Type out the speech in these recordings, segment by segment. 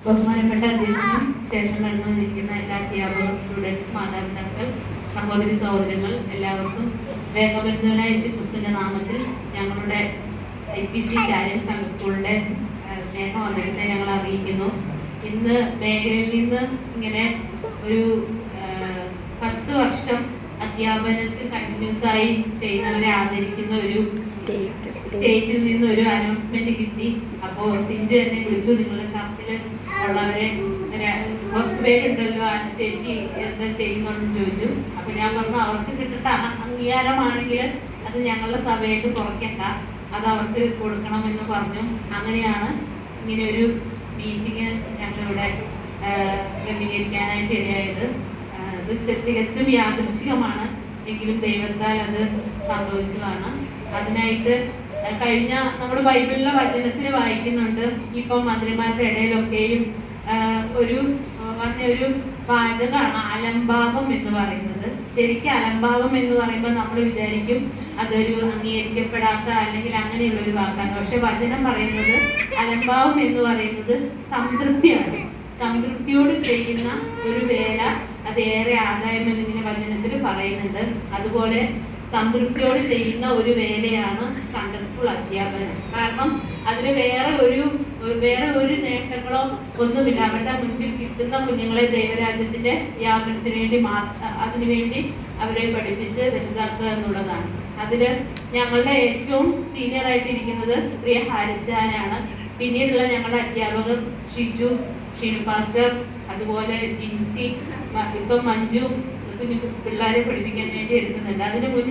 ബഹുമാനപ്പെട്ട അധ്യക്ഷനും ശേഷം നടന്നുകൊണ്ടിരിക്കുന്ന എല്ലാ അധ്യാപകർ, സ്റ്റുഡൻസ്, മാതാപിതാക്കൾ, സഹോദരി സഹോദരങ്ങൾ എല്ലാവർക്കും വേഗബന്ധുവിനായ യേശുക്രിസ്തുവിന്റെ നാമത്തിൽ ഞങ്ങളുടെ IPC ചാലിയം സൺഡേ സ്കൂളിന്റെ സ്നേഹവന്ദനത്തെ ഞങ്ങൾ അറിയിക്കുന്നു. ഇന്ന് മേഖലയിൽ നിന്ന് ഇങ്ങനെ ഒരു 10 വർഷം അധ്യാപനത്തിൽ കണ്ടിന്യൂസ് ആയി ചെയ്യുന്നവരെ ആദരിക്കുന്ന ഒരു സ്റ്റേറ്റിൽ നിന്ന് ഒരു അനൗൺസ്മെന്റ് കിട്ടി. അപ്പോൾ സിഞ്ചു എന്നെ വിളിച്ചു, നിങ്ങളുടെ ചർച്ചിൽ ഉള്ളവരെ കുറച്ച് പേരുണ്ടല്ലോ, ചേച്ചി എന്താ ചെയ്യുന്നതെന്ന് ചോദിച്ചു. അപ്പൊ ഞാൻ പറഞ്ഞു, അവർക്ക് കിട്ടേണ്ട അംഗീകാരമാണെങ്കിൽ അത് ഞങ്ങളുടെ സഭയായിട്ട് കുറയ്ക്കണ്ട, അത് അവർക്ക് കൊടുക്കണമെന്ന് പറഞ്ഞു. അങ്ങനെയാണ് ഇങ്ങനെ ഒരു മീറ്റിംഗ് ഞങ്ങളിവിടെ ക്രമീകരിക്കാനായിട്ട് ഇടയായത്. ഇത് തികച്ചും യാദൃശ്ചികമാണ്, എങ്കിലും ദൈവത്താൽ അത് സംഭവിച്ചതാണ്. അതിനായിട്ട് കഴിഞ്ഞ നമ്മൾ ബൈബിളിലെ വചനത്തിൽ വായിക്കുന്നുണ്ട്, ഇപ്പം മന്ത്രിമാരുടെ ഇടയിലൊക്കെയും ഒരു വാചകമാണ് അലംഭാവം എന്ന് പറയുന്നത്. ശരിക്കും അലംഭാവം എന്ന് പറയുമ്പോൾ നമ്മൾ വിചാരിക്കും അതൊരു അംഗീകരിക്കപ്പെടാത്ത അല്ലെങ്കിൽ അങ്ങനെയുള്ള ഒരു വാക്കാണ്. പക്ഷെ വചനം പറയുന്നത് അലംഭാവം എന്ന് പറയുന്നത് സംതൃപ്തിയാണ്. സംതൃപ്തിയോട് ചെയ്യുന്ന ഒരു വേല അത് ഏറെ ആദായം എന്നിങ്ങനെ വചനത്തിൽ പറയുന്നുണ്ട്. അതുപോലെ സംതൃപ്തിയോട് ചെയ്യുന്ന ഒരു വേലയാണ് സൺഡേ സ്കൂൾ അധ്യാപനം. കാരണം അതിൽ വേറെ ഒരു നേട്ടങ്ങളോ ഒന്നുമില്ല. അവരുടെ മുൻപിൽ കിട്ടുന്ന കുഞ്ഞുങ്ങളെ ദൈവരാജ്യത്തിന്റെ വ്യാപനത്തിന് വേണ്ടി അതിനുവേണ്ടി അവരെ പഠിപ്പിച്ച് വലുതാക്കുക എന്നുള്ളതാണ്. അതില് ഞങ്ങളുടെ ഏറ്റവും സീനിയർ ആയിട്ടിരിക്കുന്നത് പ്രിയ ഹാരിസ്ഥാനാണ്. പിന്നീടുള്ള ഞങ്ങളുടെ അധ്യാപകർ ഷിജു, ഷിനുഭാസ്കർ, അതുപോലെ ജിൻസി, ഇപ്പം മഞ്ജു കുഞ്ഞു പിള്ളേരെ പഠിപ്പിക്കാൻ വേണ്ടി എടുക്കുന്നുണ്ട്. അതിന് മുൻ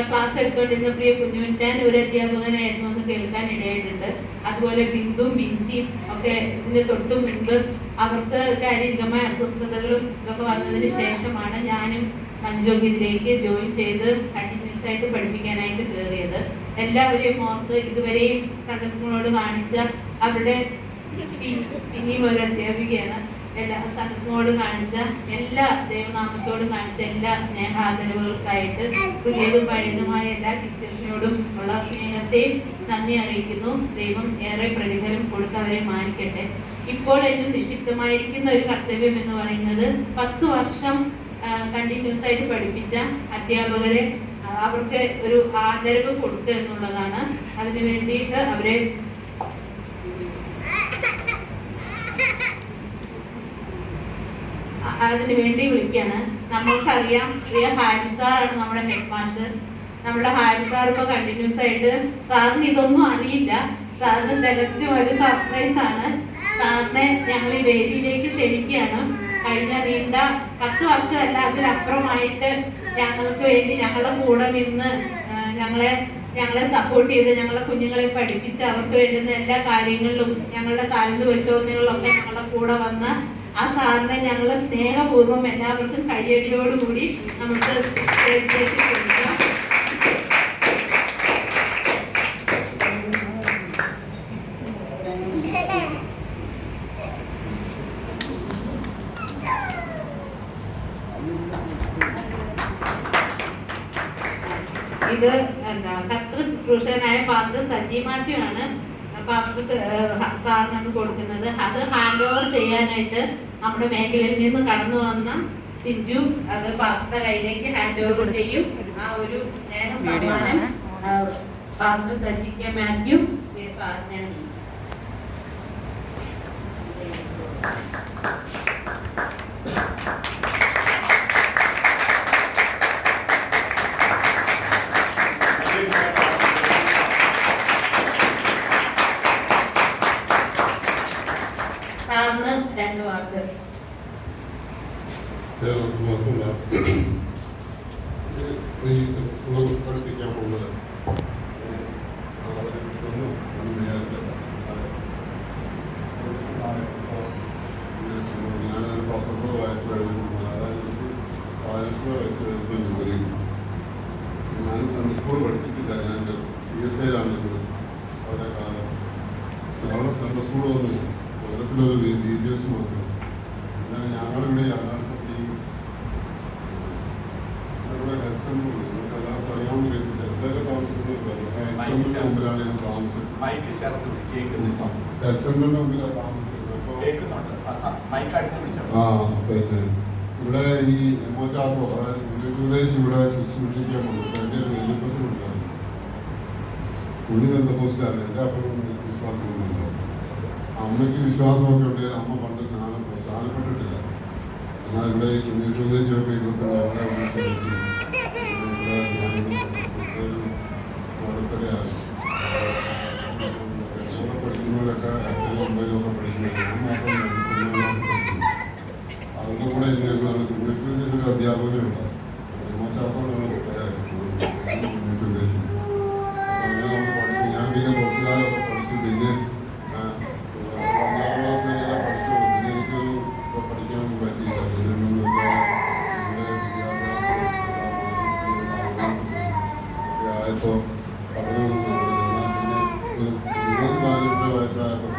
ക്ലാസ് എടുത്തുകൊണ്ടിരുന്ന പ്രിയ കുഞ്ഞുവൻചാൻ ഒരു അധ്യാപകനായിരുന്നു എന്ന് കേൾക്കാൻ ഇടയായിട്ടുണ്ട്. അതുപോലെ ബിന്ദുവും ബിൻസിയും ഒക്കെ ഇതിന് തൊട്ട് മുൻപ് അവർക്ക് ശാരീരികമായ അസ്വസ്ഥതകളും ഇതൊക്കെ വന്നതിന് ശേഷമാണ് ഞാനും മഞ്ജുവൊക്കെ ഇതിലേക്ക് ജോയിൻ ചെയ്ത് കണ്ടിന്യൂസ് ആയിട്ട് പഠിപ്പിക്കാനായിട്ട് കയറിയത്. എല്ലാവരെയും ഓർത്ത് ഇതുവരെയും സൺഡേ സ്കൂളിനോട് കാണിച്ച അവരുടെ ഇനിയും ഒരു അധ്യാപികയാണ്. എല്ലാ സൺഡേ സ്കൂളിനോട് കാണിച്ച എല്ലാ ദൈവനാമത്തോടും കാണിച്ച എല്ലാ സ്നേഹാദരവുകൾക്കായിട്ട് പുതിയതും പഴയതുമായ എല്ലാ ടീച്ചേഴ്സിനോടും ഉള്ള സ്നേഹത്തെയും നന്ദി അറിയിക്കുന്നു. ദൈവം ഏറെ പ്രതിഫലം കൊടുത്ത് അവരെ മാനിക്കട്ടെ. ഇപ്പോൾ ഏറ്റവും നിക്ഷിപ്തമായിരിക്കുന്ന ഒരു കർത്തവ്യം എന്ന് പറയുന്നത് 10 വർഷം കണ്ടിന്യൂസ് ആയിട്ട് പഠിപ്പിച്ച അധ്യാപകരെ അവർക്ക് ഒരു ആദരവ് കൊടുക്കുക എന്നുള്ളതാണ്. അതിനു വേണ്ടിയിട്ട് അവരെ അതിനു വേണ്ടി വിളിക്കുകയാണ്. നമ്മൾക്കറിയാം, പ്രിയ ഹാരി സാറാണ് നമ്മുടെ ഹെഡ് മാസ്റ്റർ. നമ്മുടെ ഹാരി സാർ ഇപ്പൊ കണ്ടിന്യൂസ് ആയിട്ട്, സാറിന് ഇതൊന്നും അറിയില്ല, സാറിന് തികച്ചും ഒരു സർപ്രൈസ് ആണ്. സാറിനെ ഞങ്ങൾ ഈ വേദിയിലേക്ക് ക്ഷണിക്കുകയാണ്. കഴിഞ്ഞ നീണ്ട 10 വർഷമല്ല അതിലപ്പുറമായിട്ട് ഞങ്ങൾക്ക് വേണ്ടി ഞങ്ങളുടെ കൂടെ നിന്ന് ഞങ്ങളെ സപ്പോർട്ട് ചെയ്ത് ഞങ്ങളെ കുഞ്ഞുങ്ങളെ പഠിപ്പിച്ച് അവർക്ക് വേണ്ടുന്ന എല്ലാ കാര്യങ്ങളിലും ഞങ്ങളുടെ താലന്ത് പരിശോധനകളിലൊക്കെ ഞങ്ങളുടെ കൂടെ വന്ന ആ സാറിനെ ഞങ്ങൾ സ്നേഹപൂർവ്വം എല്ലാവർക്കും കയ്യടിയോടുകൂടി നമുക്ക് സ്റ്റേജിലേക്ക് ക്ഷണിക്കാം. ഇത് കർത്തൃ ശുശ്രൂഷകനായ പാസ്റ്റർ സജി മാത്യു ആണ് പാസ്റ്റർ സാറിനാണ് കൊടുക്കുന്നത്. അത് ഹാൻഡ് ഓവർ ചെയ്യാനായിട്ട് നമ്മുടെ മേഖലയിൽ നിന്ന് കടന്നു വന്ന സിഞ്ചു അത് പാസ്റ്ററുടെ കയ്യിലേക്ക് ഹാൻഡ് ഓവർ ചെയ്യും. ആ ഒരു സ്നേഹ സമ്മാനം പാസ്റ്റർ സജി കെ മാത്യു സാറിനാണ്. സാറിന് 2 വാക്ക്. പഠിപ്പിക്കാൻ പോകുന്നത് ഞാനൊരു 19 വയസ്സ് കഴിഞ്ഞിട്ടുണ്ട്. അതായത് 16 വയസ്സ് കഴിഞ്ഞ ഞാൻ സൺഡേ സ്കൂൾ പഠിപ്പിച്ചില്ല. ഞാൻ CSIയിലാണ് അവരുടെ കാലം. അവിടെ സൺഡേ സ്കൂൾ വന്നു കൊല്ലത്തിലൊരു DBS മാത്രം. എന്നാൽ ഞങ്ങളിവിടെ യഥാർത്ഥത്തിൽ ഞങ്ങളുടെ ഹെൽത്ത് സെൻ്റർ നിങ്ങൾക്ക് എല്ലാവർക്കും അറിയാവുന്ന രീതിയിൽ എവിടെയൊക്കെ താമസിക്കുന്നത് ഹെൽത്ത് സെൻ്ററിൻ്റെ മുമ്പിലാണ് ഞാൻ താമസിച്ചത്. ഹെൽത്ത് സെൻ്ററിൻ്റെ മുമ്പിലാണ് താമസിച്ചത്. അപ്പോൾ കേൾക്കുന്നുണ്ട്. മൈക്ക് അടുത്ത് പിടിച്ചോ. പിന്നെ ഇവിടെ ഈ എമ്മോച്ചാപ്പോ അതായത് ഉന്നതദേശം ഇവിടെ ശുശ്രൂഷിക്കാൻ വന്നത് എൻ്റെ ഒരു വലിയപ്പത്തിനുണ്ടായിരുന്നു. പുള്ളി ബന്ധപ്പോസ്റ്റാണ്. എൻ്റെ അപ്പനും വിശ്വാസമൊന്നുമില്ല. അമ്മയ്ക്ക് വിശ്വാസമൊക്കെ ഉണ്ട്. അമ്മ പണ്ട് സ്നാനപ്പെട്ടിട്ടില്ല. എന്നാൽ ഇവിടെ ഈ ഉന്നതദേശമൊക്കെ ഇരുപത്തി അവിടെ പഠിക്കുന്നവരൊക്കെ 8-9 പഠിക്കുന്നത് അതിൻ്റെ കൂടെ ഇങ്ങനെയാണ് കുഞ്ഞുദേശ അധ്യാപകനുണ്ട്. മോച്ചാത്തോടാണ് കുഞ്ഞുദേശം. അങ്ങനെ നമ്മൾ പഠിച്ചു. ഞാൻ പിന്നെ കുറച്ച് കാലമൊക്കെ പഠിച്ചു. പിന്നെ 5-ാം ക്ലാസ് വരെ പഠിച്ചു. പിന്നെ എനിക്കൊരു പഠിക്കാനൊന്നും പറ്റിയില്ല. പിന്നെ ആയപ്പോൾ 19 വയസ്സായപ്പോൾ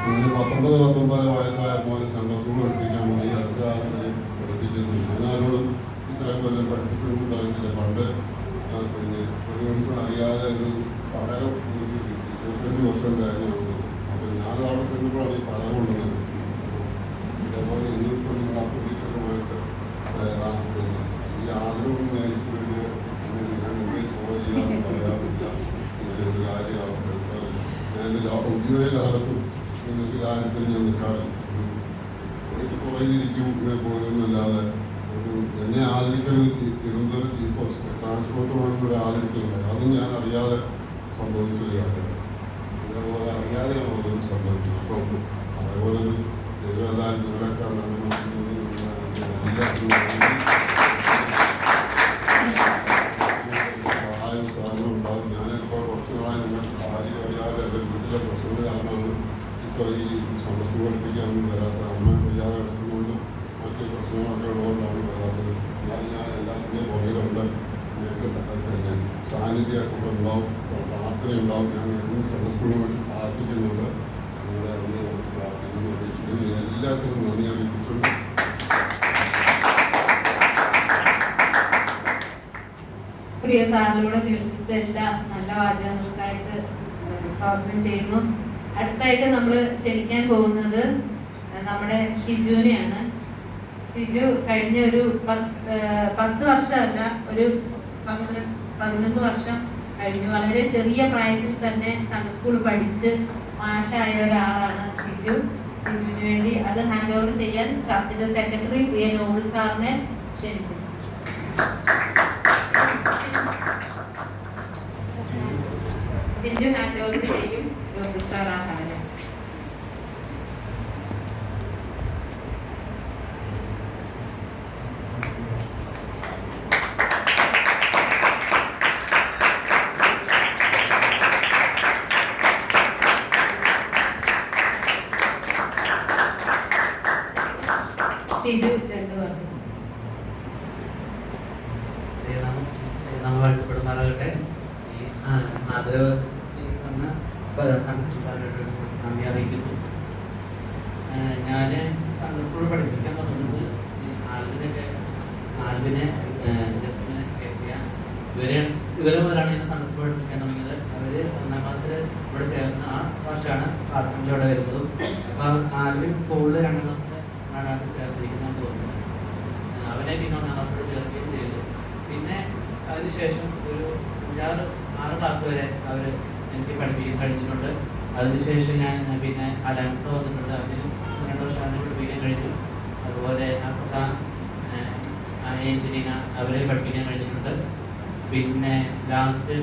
19 വയസ്സായപ്പോൾ സൺഡേ സ്കൂൾ പഠിപ്പിക്കാൻ പോയി. അടുത്ത പഠിപ്പിക്കുന്നു. ഞാനാരോടും ഇത്രയും കൊല്ലം പഠിപ്പിച്ചൊന്നും പറഞ്ഞില്ല. പണ്ട് പിന്നെ ഒരു ദിവസം അറിയാതെ ഒരു പഠനം 25 വർഷം കഴിഞ്ഞു. അപ്പോൾ ഞാനത് അവിടെ ചെന്നപ്പോഴാണ് ഈ പഠനം കൊണ്ടുവന്നത്. ഇതേപോലെ ഇന്നിപ്പോൾ അപ്രതീക്ഷിതമായിട്ട് പിന്നെ ഈ ആദരവൊന്നും എനിക്ക് വലിയ ഞാൻ ഇവിടെ ചോദ്യം ചെയ്യാമെന്ന് പറയാറില്ല. ഇങ്ങനെ ഒരു കാര്യമാണ്. ഞാൻ എൻ്റെ ഔദ്യോഗിക കാലത്തും ഇങ്ങനൊരു കാര്യത്തിൽ ഞാൻ നിൽക്കാറില്ല. എനിക്ക് പുറകിലിരിക്കും പോരുന്നല്ലാതെ ഒരു എന്നെ ആദരിക്കൽ തിരുവനന്തപുരം ചീഫ് ഓഫീസർ ട്രാൻസ്പോർട്ടുമായി കൂടെ ആദരിക്കുന്നുണ്ട്. അതും ഞാൻ അറിയാതെ സംഭവിച്ചൊരു കാര്യമാണ്. ഇതേപോലെ അറിയാതെയാണ് ഓരോന്നും സംഭവിച്ചത്. അപ്പം അതേപോലെ ഒരു ദൈവകാലം നിങ്ങളൊക്കെ സഹായം സാധനം ഉണ്ടാകും. ഞാനിപ്പോൾ കുറച്ച് നാളായി നിങ്ങൾക്ക് സഹായം അറിയാതെ വീട്ടിലെ പ്രശ്നങ്ങൾ കാരണമാണ് ഇപ്പോൾ ഈ സമസ്ത പഠിപ്പിക്കാനൊന്നും വരാത്ത. അമ്മ വയ്യാതെ കിടക്കുന്നതുകൊണ്ട് മറ്റു പ്രശ്നങ്ങളൊക്കെ ഉള്ളതുകൊണ്ടാണ് വരാത്തത്. ഞാൻ എല്ലാത്തിൻ്റെയും പുറകിലുണ്ട്. ഞങ്ങൾക്ക് പിന്നെ സാന്നിധ്യമൊക്കെ ഇവിടെ ഉണ്ടാവും, പ്രാർത്ഥന ഉണ്ടാവും. ഞാൻ എന്നും സമസ്തയും വേണ്ടി പ്രാർത്ഥിക്കുന്നുണ്ട്. നിങ്ങളെ അതിനെ പ്രാർത്ഥിക്കുന്നു. എല്ലാത്തിനും നന്ദി അറിയിച്ചിട്ടുണ്ട്. പ്രിയ സാറിലൂടെ കേൾപ്പിച്ച എല്ലാ നല്ല വാചകങ്ങൾക്കായിട്ട് സ്വാഗതം ചെയ്യുന്നു. അടുത്തായിട്ട് നമ്മൾ ക്ഷണിക്കാൻ പോകുന്നത് നമ്മുടെ ഷിജുവിനെയാണ്. ഷിജു കഴിഞ്ഞ ഒരു 10 വർഷമല്ല, ഒരു 11 വർഷം കഴിഞ്ഞു. വളരെ ചെറിയ പ്രായത്തിൽ തന്നെ സൺഡേ സ്കൂൾ പഠിച്ച് മാഷായ ഒരാളാണ് ഷിജു. ഷിജുവിന് വേണ്ടി അത് ഹാൻഡ് ഓവർ ചെയ്യാൻ ചർച്ചിന്റെ സെക്രട്ടറി പ്രിയ നോബിൾ സാറിനെ ക്ഷണിക്കുന്നു. ഷിജു ഹാൻഡ് ഓവർ ചെയ്യും. നോബിൾ സാർ ആഹാരം. ഷിജു 2 പറഞ്ഞു. വാഴ്ത്തപ്പെടുമാറാകട്ടെ. ആദരവ് നന്ദി അറിയിക്കുന്നു. ഞാൻ സൺഡേ സ്കൂളിൽ പഠിപ്പിക്കാൻ തുടങ്ങുന്നത് ആൽവിനെ ജസ്മിനെ കേസിയ ഇവരെ മുതലാണ് ഞാൻ സൺഡേ സ്കൂൾ പഠിപ്പിക്കാൻ തുടങ്ങിയത്. അവർ 1ാം ക്ലാസ്സിൽ ഇവിടെ ചേർന്ന് ആ വർഷമാണ് ക്ലാസ് റൂമിൽ ഇവിടെ വരുന്നതും. അപ്പോൾ ആൽവിൻ സ്കൂളിൽ 2ാം ക്ലാസ്സിൽ ചേർത്തിരിക്കുന്നതാണ് തോന്നുന്നത്. അവനെ പിന്നെ 1ാം ക്ലാസ്സിൽ ചേർക്കുകയും ചെയ്തു. പിന്നെ അതിനുശേഷം ഒരു 5-6 ക്ലാസ് വരെ അവർ എനിക്ക് പഠിപ്പിക്കാൻ കഴിഞ്ഞിട്ടുണ്ട്. അതിനുശേഷം ഞാൻ പിന്നെ അലയൻസ് വന്നിട്ടുണ്ട്. അതിന് 2 വർഷം അതിനെ പഠിപ്പിക്കാൻ കഴിഞ്ഞു. അതുപോലെ അഫ്സാൻ, ഏഞ്ചലീന അവരെ പഠിപ്പിക്കാൻ കഴിഞ്ഞിട്ടുണ്ട്. പിന്നെ ലാസ്റ്റ്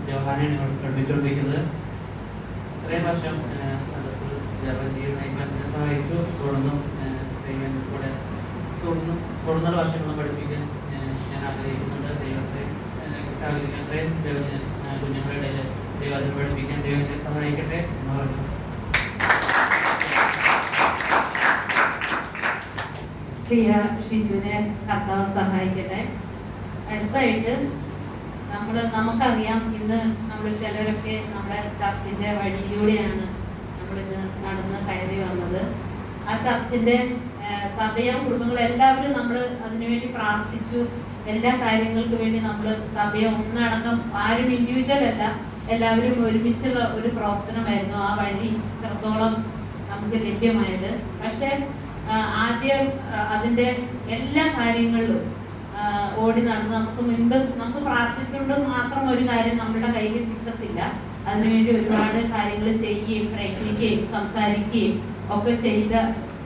ജോഹാനെയാണ് പഠിപ്പിച്ചുകൊണ്ടിരിക്കുന്നത്. ഇത്രയും വർഷം സൺഡേ സ്കൂൾ ജീവിതം സഹായിച്ചു. തുടർന്നുള്ള വർഷങ്ങളും പഠിപ്പിക്കാൻ ഞാൻ ആഗ്രഹിക്കുന്നുണ്ട്. ദൈവത്തെ കുഞ്ഞുങ്ങളുടെ ഇടയിൽ ദൈവത്തെ പഠിപ്പിക്കാൻ ദൈവത്തെ സഹായിക്കട്ടെ എന്ന് പറഞ്ഞു. പ്രിയ ഷിജുവിനെ കർത്താവ് സഹായിക്കട്ടെ. അടുത്തായിട്ട് നമുക്കറിയാം, ഇന്ന് നമ്മൾ ചിലരൊക്കെ നമ്മുടെ ചർച്ചിന്റെ വഴിയിലൂടെയാണ് നമ്മളിന്ന് നടന്ന് കയറി വന്നത്. ആ ചർച്ചിന്റെ സഭയും കുടുംബങ്ങളും എല്ലാവരും നമ്മൾ അതിനുവേണ്ടി പ്രാർത്ഥിച്ചു. എല്ലാ കാര്യങ്ങൾക്ക് വേണ്ടി നമ്മൾ സഭയെ ഒന്നടങ്കം, ആരും ഇൻഡിവിജ്വൽ അല്ല, എല്ലാവരും ഒരുമിച്ചുള്ള ഒരു പ്രവർത്തനമായിരുന്നു. ആ വഴി ഇത്രത്തോളം നമുക്ക് ലഭ്യമായത്. പക്ഷെ ആദ്യം അതിൻ്റെ എല്ലാ കാര്യങ്ങളിലും ഓടി നടന്ന് നമുക്ക് പ്രാർത്ഥിച്ചുകൊണ്ട് മാത്രം ഒരു കാര്യം നമ്മുടെ കയ്യിൽ കിട്ടത്തില്ല. അതിനുവേണ്ടി ഒരുപാട് കാര്യങ്ങൾ ചെയ്യുകയും പ്രയത്നിക്കുകയും സംസാരിക്കുകയും ഒക്കെ ചെയ്ത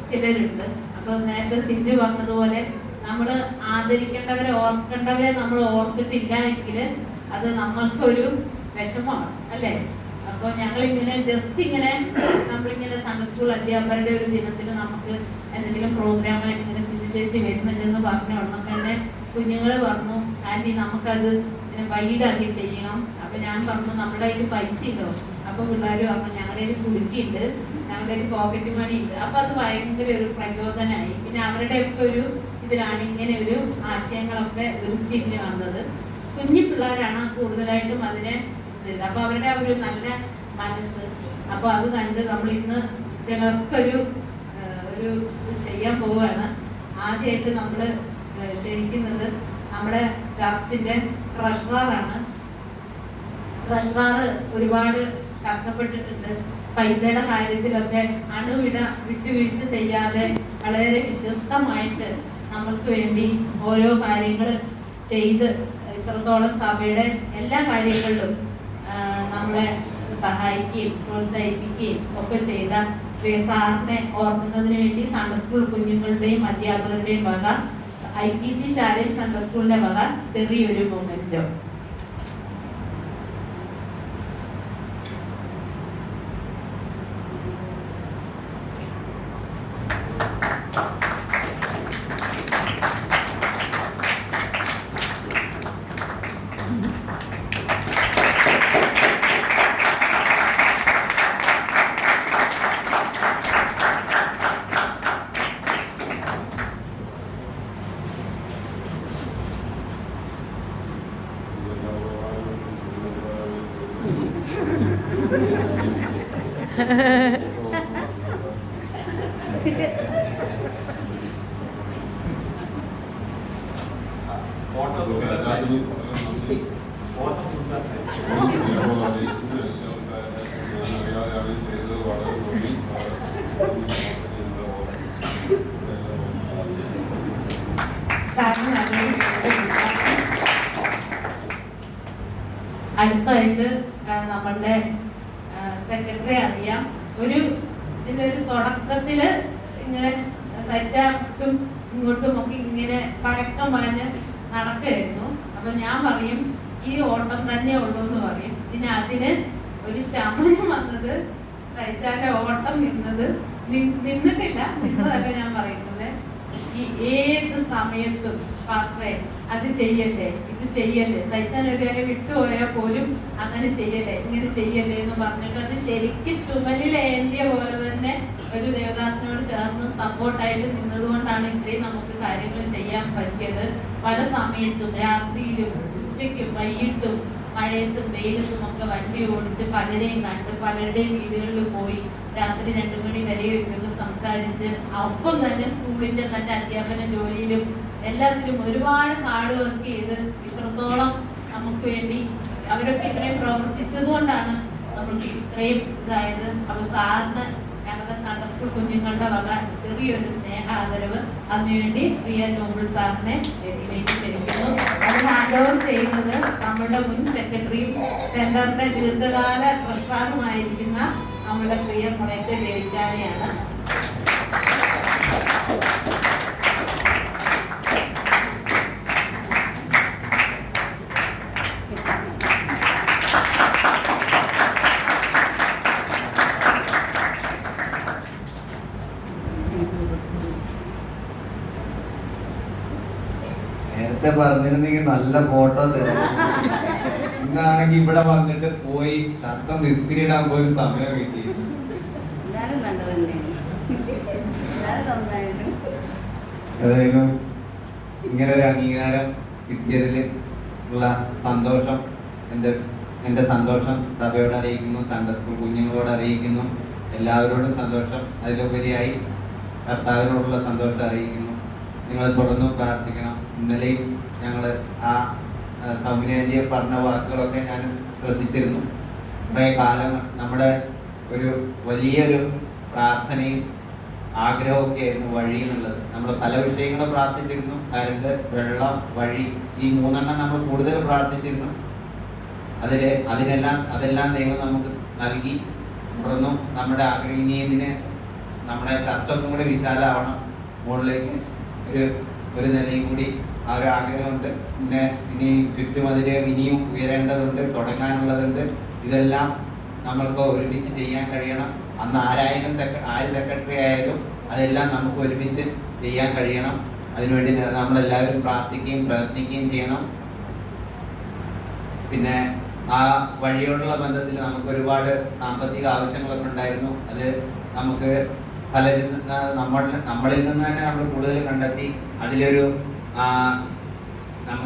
ചിലരുണ്ട്. അപ്പോൾ നേരത്തെ സിഞ്ചു പറഞ്ഞതുപോലെ നമ്മൾ ആദരിക്കേണ്ടവരെ ഓർക്കേണ്ടവരെ നമ്മൾ ഓർത്തിട്ടില്ല എങ്കിൽ അത് നമ്മൾക്കൊരു വിഷമമാണ് അല്ലേ. അപ്പോൾ ഞങ്ങളിങ്ങനെ ജസ്റ്റ് ഇങ്ങനെ നമ്മളിങ്ങനെ സൺഡേ സ്കൂൾ അധ്യാപകരുടെ ഒരു ദിനത്തിന് നമുക്ക് എന്തെങ്കിലും പ്രോഗ്രാമായിട്ട് ഇങ്ങനെ സിഞ്ചു ചേച്ചി വരുന്നുണ്ടെന്ന് പറഞ്ഞ ഉടനെ തന്നെ കുഞ്ഞുങ്ങൾ പറഞ്ഞു, ആൻറ്റി നമുക്കത് ഇങ്ങനെ വൈഡാക്കി ചെയ്യണം. അപ്പം ഞാൻ പറഞ്ഞു നമ്മുടെ കയ്യിൽ പൈസ ഇല്ലോ. അപ്പോൾ പിള്ളേർ പറഞ്ഞു ഞങ്ങളുടെ കയ്യിൽ കുടുക്കിയുണ്ട്, ഞങ്ങളുടെ കയ്യിൽ പോക്കറ്റ് മണി ഉണ്ട്. അപ്പം അത് ഭയങ്കര ഒരു പ്രചോദനമായി. പിന്നെ അവരുടെയൊക്കെ ഒരു ഇതിലാണ് ഇങ്ങനെ ഒരു ആശയങ്ങളൊക്കെ ഉരുത്തിരിഞ്ഞ് വന്നത്. കുഞ്ഞു പിള്ളേരാണ് കൂടുതലായിട്ടും അതിനെ ചെയ്തത്. അപ്പോൾ അവരുടെ ഒരു നല്ല മനസ്സ്, അപ്പോൾ അത് കണ്ട് നമ്മൾ ഇന്ന് ചിലർക്കൊരു ഒരു ചെയ്യാൻ പോവുകയാണ്. ആദ്യമായിട്ട് നമ്മൾ ക്ഷണിക്കുന്നത് നമ്മുടെ ചർച്ചിന്റെ ട്രഷററാണ്. ട്രഷറർ ഒരുപാട് കഷ്ടപ്പെട്ടിട്ടുണ്ട്. പൈസയുടെ കാര്യത്തിലൊക്കെ വിട്ടുവീഴ്ച ചെയ്യാതെ വളരെ വിശ്വസ്തമായിട്ട് നമ്മൾക്ക് വേണ്ടി ഓരോ കാര്യങ്ങൾ ചെയ്ത് ഇത്രത്തോളം സഭയുടെ എല്ലാ കാര്യങ്ങളിലും നമ്മളെ സഹായിക്കുകയും പ്രോത്സാഹിപ്പിക്കുകയും ഒക്കെ ചെയ്ത സാറിനെ ഓർക്കുന്നതിന് വേണ്ടി സൺഡേ സ്കൂൾ കുഞ്ഞുങ്ങളുടെയും അധ്യാപകരുടെയും വക IPC ശാലേം സൺഡേ സ്കൂളിന്റെ വക ചെറിയൊരു മൊമെന്റോ. അടുത്തായിട്ട് നമ്മളുടെ സെക്രട്ടറി അറിയാം. ഇതിന്റെ ഒരു തുടക്കത്തില് ഇങ്ങനെ സജ്ജാട്ടും ഇങ്ങോട്ടും ഒക്കെ ഇങ്ങനെ പഴക്കം പറഞ്ഞ് നടക്കുകയായിരുന്നു. അപ്പൊ ഞാൻ പറയും ഈ ഓട്ടം തന്നെ ഉള്ളൂ എന്ന് പറയും. പിന്നെ അതിന് ഒരു ശമനം വന്നത് സജ്ജാന്റെ ഓട്ടം നിന്നിട്ടില്ല നിന്നതല്ല ഞാൻ പറയുന്നത്. ഈ ഏത് സമയത്തും പാസ്റ്ററെ അത് ചെയ്യല്ലേ, ഇത് ചെയ്യല്ലേ, സൈറ്റാൻ ഒരു കാര്യം വിട്ടുപോയാൽ പോലും അങ്ങനെ ചെയ്യല്ലേ, ഇങ്ങനെ ചെയ്യല്ലേ എന്ന് പറഞ്ഞിട്ട് അത് ശരിക്കും ചുമലിലേന്തിയ പോലെ തന്നെ ഒരു ദേവദാസിനോട് ചേർന്ന് സപ്പോർട്ടായിട്ട് നിന്നതുകൊണ്ടാണ് ഇത്രയും നമുക്ക് കാര്യങ്ങൾ ചെയ്യാൻ പറ്റിയത്. പല സമയത്തും രാത്രിയിലും ഉച്ചയ്ക്കും വൈകിട്ടും മഴയത്തും വെയിലത്തും ഒക്കെ വണ്ടി ഓടിച്ച് പലരെയും കണ്ട് പലരുടെയും വീടുകളിൽ പോയി രാത്രി 2 മണി വരെയൊക്കെ സംസാരിച്ച് ഒപ്പം തന്നെ സ്കൂളിന്റെ തന്നെ അധ്യാപന ജോലിയിലും എല്ലാത്തിലും ഒരുപാട് ഹാർഡ് വർക്ക് ചെയ്ത് ഇത്രത്തോളം നമുക്ക് വേണ്ടി അവരൊക്കെ ഇത്രയും പ്രവർത്തിച്ചത് കൊണ്ടാണ് നമുക്ക് ഇത്രയും ഇതായത്. അപ്പോൾ സാറിന് ഞങ്ങളുടെ സൺഡേ സ്കൂൾ കുഞ്ഞുങ്ങളുടെ വക ചെറിയൊരു സ്നേഹ ആദരവ് അതിനുവേണ്ടി റിയൽ നോബിൾ സാറിനെ വേദിയിലേക്ക് ക്ഷണിക്കുന്നു. അത് ഹാൻഡ് ഓവർ ചെയ്യുന്നത് നമ്മളുടെ മുൻ സെക്രട്ടറിയും സെന്ററിന്റെ ദീർഘകാല ട്രഷററുമായിരിക്കുന്ന നമ്മളുടെ പ്രിയ മുളയത്തെ ദേവിച്ചാനെയാണ്. നേരത്തെ പറഞ്ഞിരുന്നെങ്കിൽ നല്ല ഫോട്ടോ തരാം. ഇന്നാണെങ്കിൽ ഇവിടെ വന്നിട്ട് പോയി ഷർട്ടും ഇസ്തിരി ഇടാൻ പോലും സമയം കിട്ടി. ഏതായാലും ഇങ്ങനെ ഒരു അംഗീകാരം കിട്ടിയതിൽ ഉള്ള സന്തോഷം എൻ്റെ സന്തോഷം സഭയോട് അറിയിക്കുന്നു, സൺഡേ സ്കൂൾ കുഞ്ഞുങ്ങളോട് അറിയിക്കുന്നു, എല്ലാവരോടും സന്തോഷം. അതിലുപരിയായി കർത്താവിനോടുള്ള സന്തോഷം അറിയിക്കുന്നു. നിങ്ങൾ തുടർന്ന് പ്രാർത്ഥിക്കണം. ഇന്നലെയും ഞങ്ങൾ ആ സൗമ്യയെ പറഞ്ഞ വാക്കുകളൊക്കെ ഞാൻ ശ്രദ്ധിച്ചിരുന്നു. കുറേ കാലം നമ്മുടെ ഒരു വലിയൊരു പ്രാർത്ഥനയും ആഗ്രഹമൊക്കെ ആയിരുന്നു വഴി എന്നുള്ളത്. നമ്മൾ പല വിഷയങ്ങളും പ്രാർത്ഥിച്ചിരുന്നു. കരണ്ട്, വെള്ളം, വഴി, ഈ 3 നമ്മൾ കൂടുതൽ പ്രാർത്ഥിച്ചിരുന്നു. അതെല്ലാം ദൈവം നമുക്ക് നൽകി. തുടർന്നും നമ്മുടെ ഇനിയതിന് നമ്മുടെ ചർച്ച ഒന്നും കൂടി വിശാലമാവണം, മുകളിലേക്ക് ഒരു നിലയും കൂടി ആ ഒരു ആഗ്രഹമുണ്ട്. പിന്നെ ഇനി ചുറ്റുമതില് ഇനിയും ഉയരേണ്ടതുണ്ട്, തുടങ്ങാനുള്ളതുണ്ട്. ഇതെല്ലാം നമ്മൾക്ക് ഒരുമിച്ച് ചെയ്യാൻ കഴിയണം. അന്ന് ആര് സെക്രട്ടറി ആയാലും അതെല്ലാം നമുക്ക് ഒരുമിച്ച് ചെയ്യാൻ കഴിയണം. അതിനുവേണ്ടി നമ്മളെല്ലാവരും പ്രാർത്ഥിക്കുകയും പ്രയത്നിക്കുകയും ചെയ്യണം. പിന്നെ ആ വഴിയോടുള്ള ബന്ധത്തിൽ നമുക്ക് ഒരുപാട് സാമ്പത്തിക ആവശ്യങ്ങളൊക്കെ ഉണ്ടായിരുന്നു. അത് നമുക്ക് പലരിൽ നിന്ന് നമ്മളിൽ നിന്ന് തന്നെ നമ്മൾ കൂടുതൽ കണ്ടെത്തി. അതിലൊരു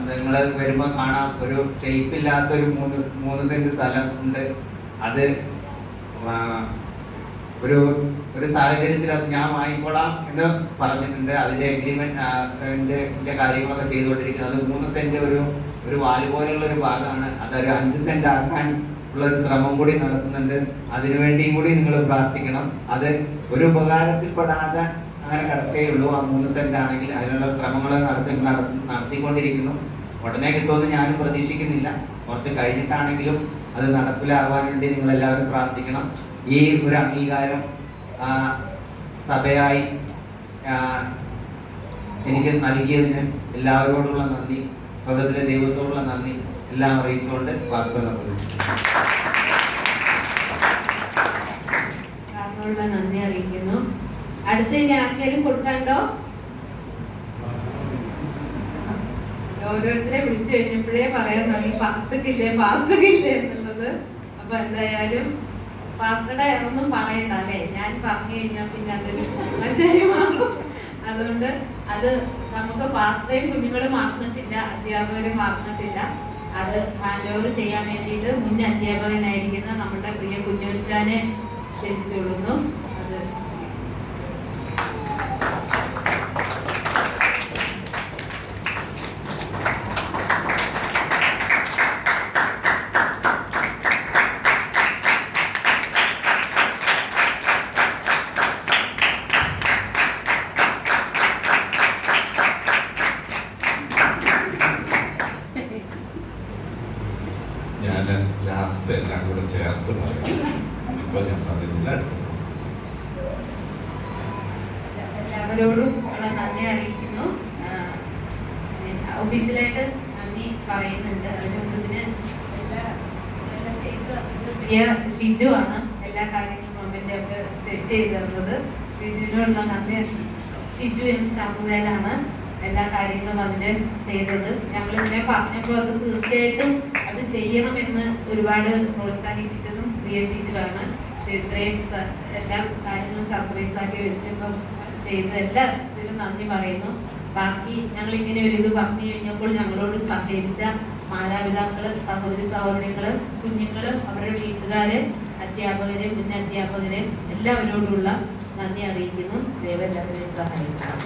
നിങ്ങൾ വരുമ്പോൾ കാണാം, ഒരു ഷേപ്പില്ലാത്തൊരു 3 സെന്റ് സ്ഥലം ഉണ്ട്. അത് ഒരു സാഹചര്യത്തിൽ അത് ഞാൻ വാങ്ങിക്കോളാം എന്ന് പറഞ്ഞിട്ടുണ്ട്. അതിന്റെ എഗ്രിമെന്റ് കാര്യങ്ങളൊക്കെ ചെയ്തുകൊണ്ടിരിക്കുന്നത്. അത് 3 സെന്റ് ഒരു വാല് പോലെയുള്ള ഒരു ഭാഗമാണ്. അതൊരു 5 സെന്റ് ആക്കാൻ ഉള്ള ഒരു ശ്രമം കൂടി നടത്തുന്നുണ്ട്. അതിനുവേണ്ടിയും കൂടി നിങ്ങൾ പ്രാർത്ഥിക്കണം. അത് ഒരു ഉപകാരത്തിൽപ്പെടാതെ അങ്ങനെ കിടക്കുകയുള്ളൂ. ആ 3 സെന്റ് ആണെങ്കിൽ അതിനുള്ള ശ്രമങ്ങൾ നടത്തിക്കൊണ്ടിരിക്കുന്നു. ഉടനെ കിട്ടുമെന്ന് ഞാനും പ്രതീക്ഷിക്കുന്നില്ല. കുറച്ച് കഴിഞ്ഞിട്ടാണെങ്കിലും അത് നടപ്പിലാവാൻ വേണ്ടി നിങ്ങളെല്ലാവരും പ്രാർത്ഥിക്കണം. ഈ ഒരു അംഗീകാരം സഭയായി എനിക്ക് നൽകിയതിന് എല്ലാവരോടുള്ള നന്ദി, സ്വർഗ്ഗത്തിലെ ദൈവത്തോടുള്ള നന്ദി എല്ലാം അറിയിച്ചുകൊണ്ട് വാക്കുകൾ നന്ദി അറിയിക്കുന്നു. അടുത്ത ഇനി ആർക്കെങ്കിലും കൊടുക്കാനുണ്ടോ? ഓരോരുത്തരെ വിളിച്ചു കഴിഞ്ഞപ്പോഴേ പറയാൻ തുടങ്ങി പാസ്റ്റർക്കില്ലേ എന്നുള്ളത്. അപ്പൊ എന്തായാലും പാസ്റ്ററുടെ ഒന്നും പറയണ്ട അല്ലേ, ഞാൻ പറഞ്ഞു കഴിഞ്ഞാൽ പിന്നെ അതൊരു ആശ്ചര്യമാകും. അതുകൊണ്ട് അത് നമുക്ക് പാസ്റ്ററേയും കുഞ്ഞുങ്ങളും മറന്നിട്ടില്ല, അധ്യാപകരും മറന്നിട്ടില്ല. അത് ഹാൻഡ് ഓവർ ചെയ്യാൻ വേണ്ടിയിട്ട് മുൻ അധ്യാപകനായിരിക്കുന്ന നമ്മുടെ പ്രിയ കുഞ്ഞോച്ചാനെ ക്ഷണിച്ചുകൊള്ളുന്നു. അത് ഞാൻ ലാസ്റ്റ് എല്ലാം കൂടെ ചേർത്ത് പറയും. ഇപ്പൊ ഞാൻ പറഞ്ഞില്ല. എല്ലാവരോടും നന്ദി അറിയിക്കുന്നു. ഒഫീഷ്യലായിട്ട് നന്ദി പറയുന്നുണ്ട്. അതിനുമുമ്പ് ഇതിന് എല്ലാം ചെയ്ത് പ്രിയ ഷിജു ആണ് എല്ലാ കാര്യങ്ങളും മൊമെന്റ് ഒക്കെ സെറ്റ് ചെയ്ത് തന്നത്. ഷിജുവിനോടുള്ള നന്ദി. ഷിജു എം സാമുവേലാണ് എല്ലാ കാര്യങ്ങളും അതിന് ചെയ്തത്. ഞങ്ങളിങ്ങനെ പറഞ്ഞപ്പോൾ അത് തീർച്ചയായിട്ടും അത് ചെയ്യണമെന്ന് ഒരുപാട് പ്രോത്സാഹിപ്പിച്ചതും പ്രിയ ഷിജുവാണ്. ഇത്രയും എല്ലാ കാര്യങ്ങളും സർപ്രൈസ് ആക്കി വെച്ചപ്പം ചെയ്ത് എല്ലാ ഇതിനും നന്ദി പറയുന്നു. ബാക്കി ഞങ്ങൾ ഇങ്ങനെ ഒരു ഇത് പറഞ്ഞു കഴിഞ്ഞപ്പോൾ ഞങ്ങളോട് സഹകരിച്ച മാതാപിതാക്കള്, സഹോദരങ്ങള്, കുഞ്ഞുങ്ങള്, അവരുടെ വീട്ടുകാര്, അധ്യാപകര്, മുൻ അധ്യാപകര് എല്ലാവരോടുള്ള നന്ദി അറിയിക്കുന്നു. ദൈവം എല്ലാവരെയും സഹായിക്കണം.